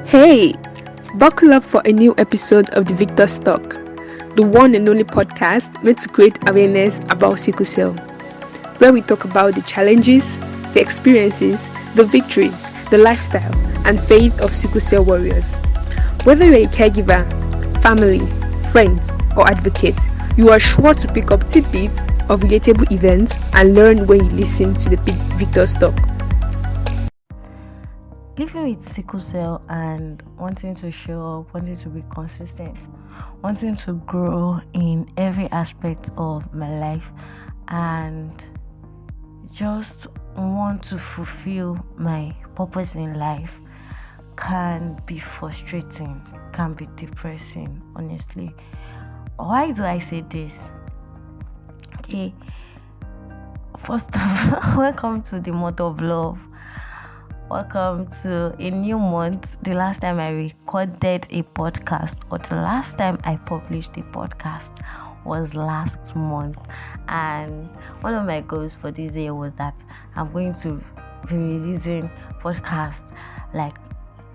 Hey, buckle up for a new episode of the Victor's Talk, the one and only podcast meant to create awareness about sickle cell, where we talk about the challenges, the experiences, the victories, the lifestyle, and faith of sickle cell warriors. Whether you're a caregiver, family, friends, or advocate, you are sure to pick up tidbits of relatable events and learn when you listen to the Victor's Talk. Living with sickle cell and wanting to show up, wanting to be consistent, wanting to grow in every aspect of my life, and just want to fulfill my purpose in life can be frustrating, can be depressing, honestly. Why do I say this? Okay, first of all, welcome to the month of love. Welcome to a new month. The last time I recorded a podcast, or the last time I published a podcast, was last month. And one of my goals for this year was that I'm going to be releasing podcasts, like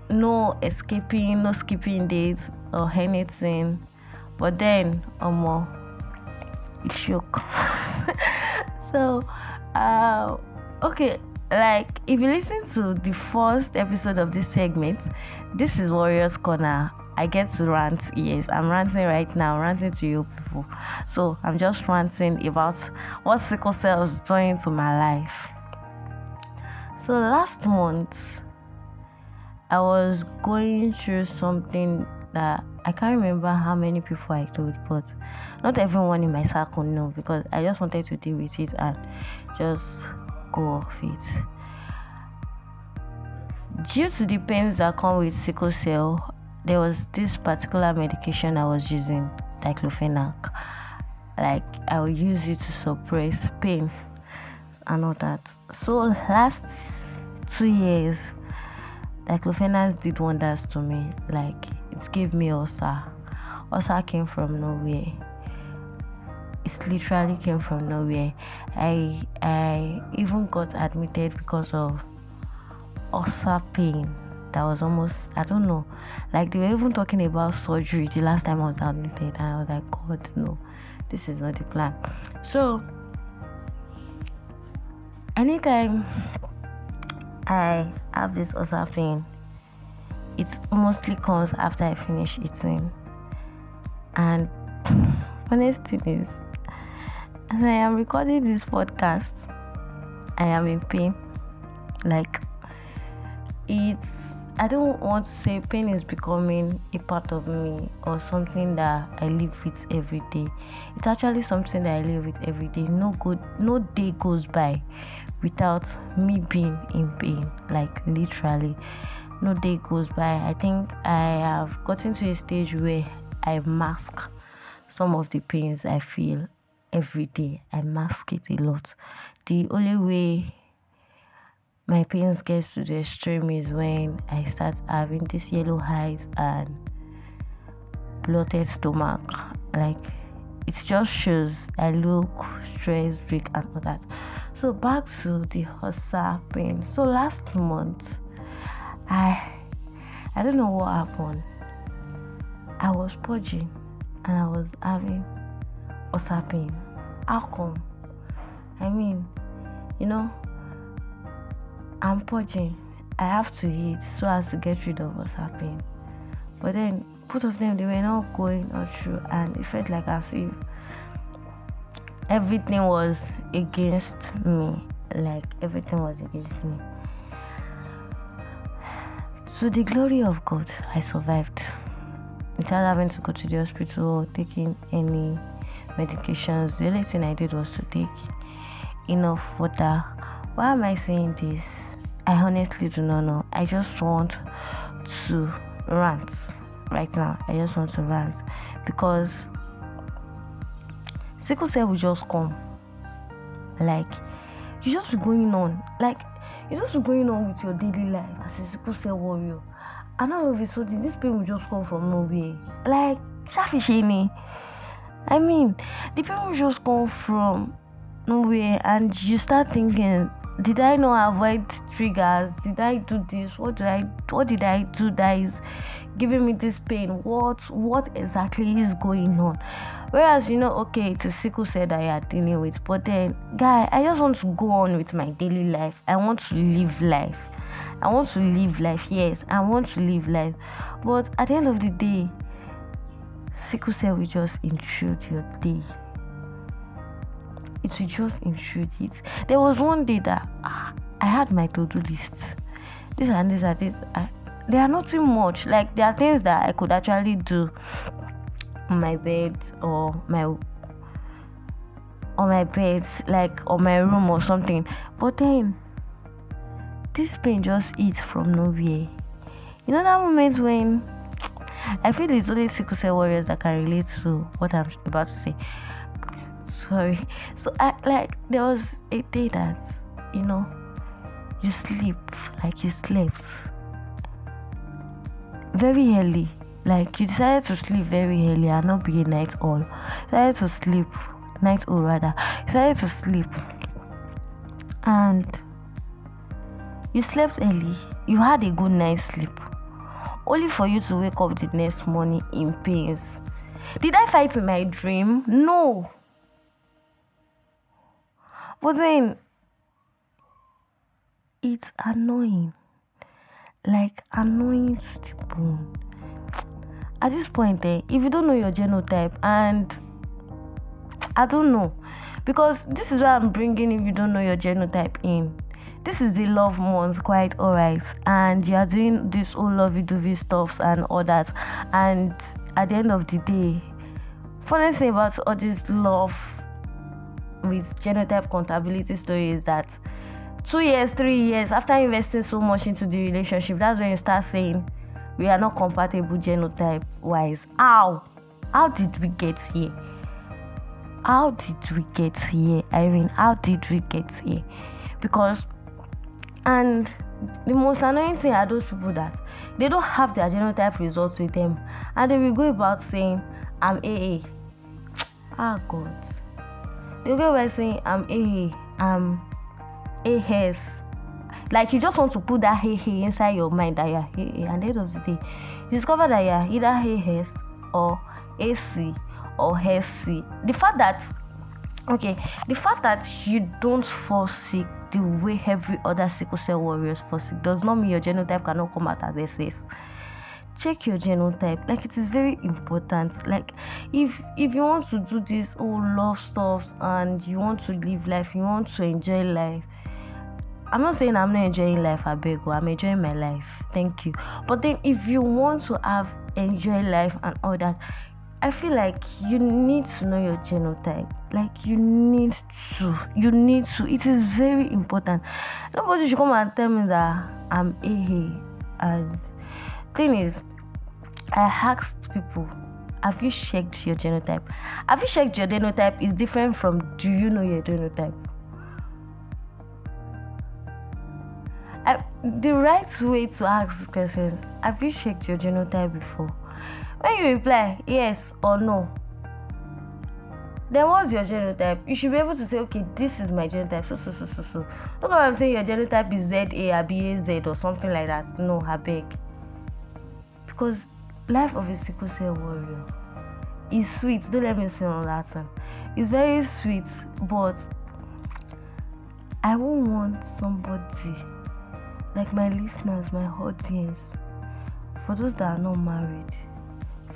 no escaping, no skipping dates or anything. But then, it shook. So, okay. Like, if you listen to the first episode of this segment, this is Warriors Corner. I get to rant. Yes, I'm ranting right now, ranting to you people. So I'm just ranting about what sickle cell is doing to my life. So last month, I was going through something that I can't remember how many people I told, but not everyone in my circle know, because I just wanted to deal with it and just go off it. Due to the pains that come with sickle cell, there was this particular medication I was using, diclofenac. Like, I would use it to suppress pain and all that. So last 2 years, diclofenac did wonders to me. Like, it gave me ulcer. Ulcer came from nowhere. It literally came from nowhere. I even got admitted because of ulcer pain that was almost, I don't know, like they were even talking about surgery the last time I was admitted, and I was like, God, no, this is not the plan. So anytime I have this ulcer pain, it mostly comes after I finish eating. And honest thing is, as I am recording this podcast, I am in pain. Like, I don't want to say pain is becoming a part of me or something that I live with every day. It's actually something that I live with every day. No day goes by without me being in pain. Like, literally, no day goes by. I think I have gotten to a stage where I mask some of the pains I feel every day. I mask it a lot. The only way my pains gets to the extreme is when I start having this yellow eyes and bloated stomach. Like, it just shows I look stressed, weak, and all that. So back to the ulcer pain. So last month, I don't know what happened. I was purging and I was having ulcer pain. How come? I mean, I'm purging. I have to eat so as to get rid of what's happening. But then both of them, they were not going all through, and it felt like as if everything was against me. Like, everything was against me. To the glory of God, I survived without having to go to the hospital or taking any medications. The only thing I did was to take enough water. Why am I saying this? I honestly do not know. I just want to rant right now. I just want to rant because sickle cell will just come. Like, you just be going on. Like, you just be going on with your daily life as a sickle cell warrior, and all of a sudden this pain will just come from nowhere. Like, shafishini. I mean, the pain will just come from nowhere, and you start thinking, did I not avoid triggers? Did I do this? What did I do that is giving me this pain? What exactly is going on? Whereas okay, it's a sickle cell that you're dealing with, but then guy, I just want to go on with my daily life. I want to live life. Yes, I want to live life. But at the end of the day, sickle cell will just intrude your day. It will just intrude it. There was one day that I had my to-do list. This and this and this. They are nothing much. Like, there are things that I could actually do on my bed or my bed, like on my room or something. But then this pain just hit from nowhere. That moment when I feel it's only sickle cell warriors that can relate to what I'm about to say. Sorry. So there was a day that you slept very early. Like, you decided to sleep very early and not be a night owl. You decided to sleep night owl rather. You decided to sleep and you slept early. You had a good night's sleep, only for you to wake up the next morning in pains. Did I fight in my dream? No. But then it's annoying. Like, annoying to the bone. At this point, if you don't know your genotype, and I don't know, because this is why I'm bringing if you don't know your genotype in. This is the love month, quite alright, and you are doing this whole lovey-dovey stuffs and all that, and at the end of the day, funny thing about all this love with genotype compatibility story is that 2 years, 3 years after investing so much into the relationship, that's when you start saying we are not compatible genotype wise. How did we get here? How did we get here? Because, and the most annoying thing are those people that they don't have their genotype results with them, and they will go about saying I'm AA. God. They'll go about saying I'm AA, I'm AS. Like, you just want to put that hey inside your mind that you're hey, and at the end of the day, you discover that you're either AS or AC or HC. The fact that you don't fall sick the way every other sickle cell warriors fall sick does not mean your genotype cannot come out as SS. Check your genotype. Like, it is very important. Like, if you want to do this whole love stuff and you want to live life, you want to enjoy life. I'm not saying I'm not enjoying life, I beg you. I'm enjoying my life. Thank you. But then if you want to enjoy life and all that, I feel like you need to know your genotype. Like, you need to. It is very important. Nobody should come and tell me that I'm AA. And thing is, I asked people, have you checked your genotype? Have you checked your genotype is different from do you know your genotype? The right way to ask this question, have you checked your genotype before? When you reply yes or no, then what's your genotype? You should be able to say, okay, this is my genotype. So. Don't come and say your genotype is ZA or BAZ or something like that. No, I beg. Because life of a sickle cell warrior is sweet. Don't let me say on Latin. It's very sweet, but I won't want somebody, like my listeners, my audience, for those that are not married,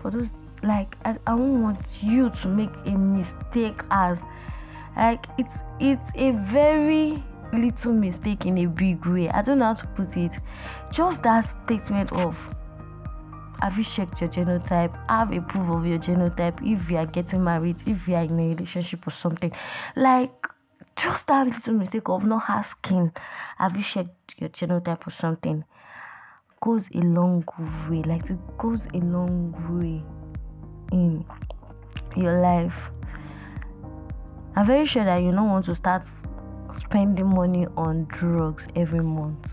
for those, like, I won't want you to make a mistake as, like, it's a very little mistake in a big way. I don't know how to put it. Just that statement of, have you checked your genotype? Have a proof of your genotype if you are getting married, if you are in a relationship or something. Like, just that little mistake of not asking, have you checked your genotype or something, goes a long way. Like, it goes a long way in your life. I'm very sure that you don't want to start spending money on drugs every month,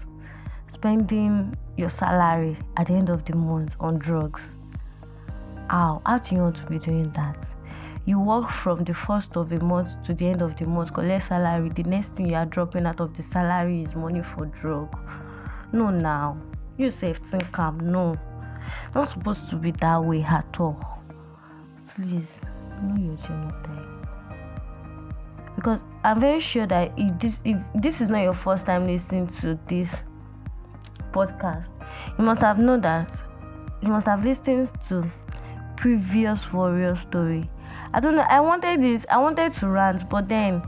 spending your salary at the end of the month on drugs. How do you want to be doing that? You work from the first of the month to the end of the month, collect salary. The next thing you are dropping out of the salary is money for drug. No, now you save think calm. No, it's not supposed to be that way at all. Please know your genotype, because I'm very sure that if this is not your first time listening to this podcast, you must have known that you must have listened to previous warrior story. I don't know, I wanted to rant, but then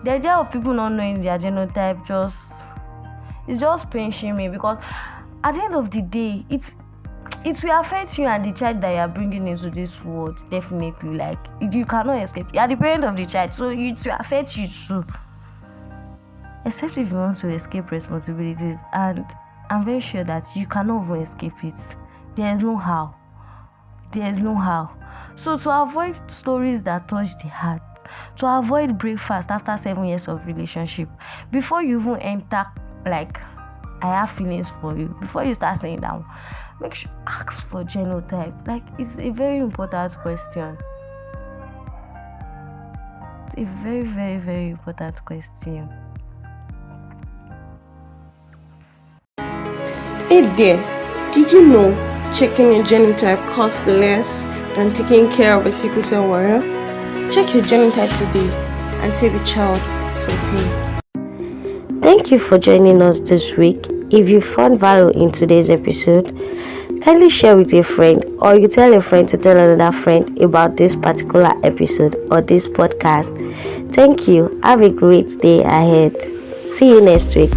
the idea of people not knowing their genotype it's just pinching me, because at the end of the day, it will affect you and the child that you are bringing into this world. Definitely, like, you cannot escape. You are the parent of the child, so it will affect you too, except if you want to escape responsibilities, and I'm very sure that you cannot even escape it. There is no how. So to avoid stories that touch the heart, to avoid breakfast after 7 years of relationship, before you even enter, like, I have feelings for you, before you start saying that, make sure ask for genotype. Like, it's a very important question. It's a very, very, very important question. Hey there, did you know checking your genotype costs less than taking care of a sickle cell warrior? Check your genotype today and save a child from pain. Thank you for joining us this week. If you found value in today's episode, kindly share with a friend, or you tell a friend to tell another friend about this particular episode or this podcast. Thank you. Have a great day ahead. See you next week.